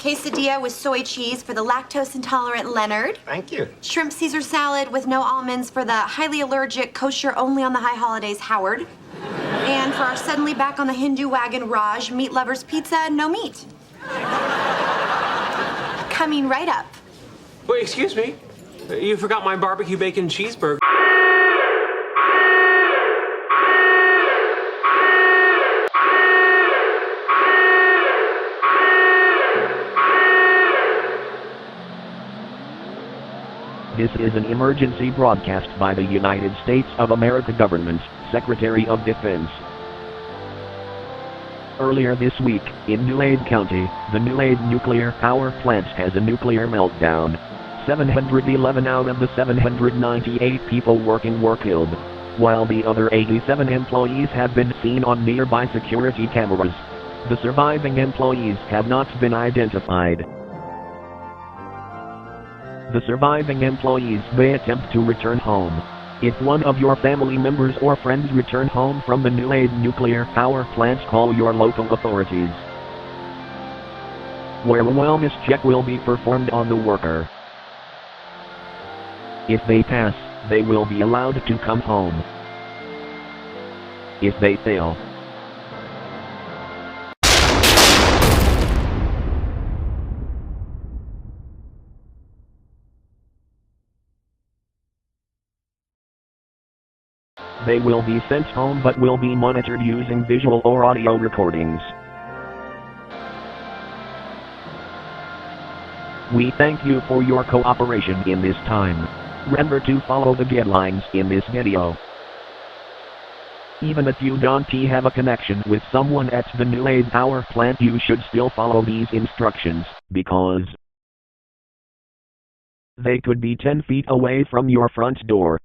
Quesadilla with soy cheese for the lactose-intolerant Leonard. Thank you. Shrimp Caesar salad with no almonds for the highly allergic, kosher only on the high holidays Howard. And for our suddenly back on the Hindu wagon Raj, meat lovers pizza, no meat. Coming right up. Wait, excuse me. You forgot my barbecue bacon cheeseburger. This is an emergency broadcast by the United States of America government, Secretary of Defense. Earlier this week, in Nuclei County, the Nuclei nuclear power plant has a nuclear meltdown. 711 out of the 798 people working were killed, while the other 87 employees have been seen on nearby security cameras. The surviving employees have not been identified. The surviving employees may attempt to return home. If one of your family members or friends return home from the Nuclei nuclear power plant, call your local authorities, where a wellness check will be performed on the worker. If they pass, they will be allowed to come home. If they fail, they will be sent home but will be monitored using visual or audio recordings. We thank you for your cooperation in this time. Remember to follow the guidelines in this video. Even if you don't have a connection with someone at the Nuclei power plant, you should still follow these instructions, because they could be 10 feet away from your front door.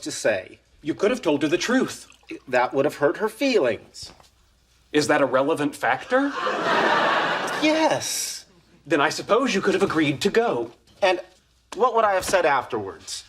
To say, you could have told her the truth. That would have hurt her feelings. Is that a relevant factor? Yes. Then I suppose you could have agreed to go. And what would I have said afterwards?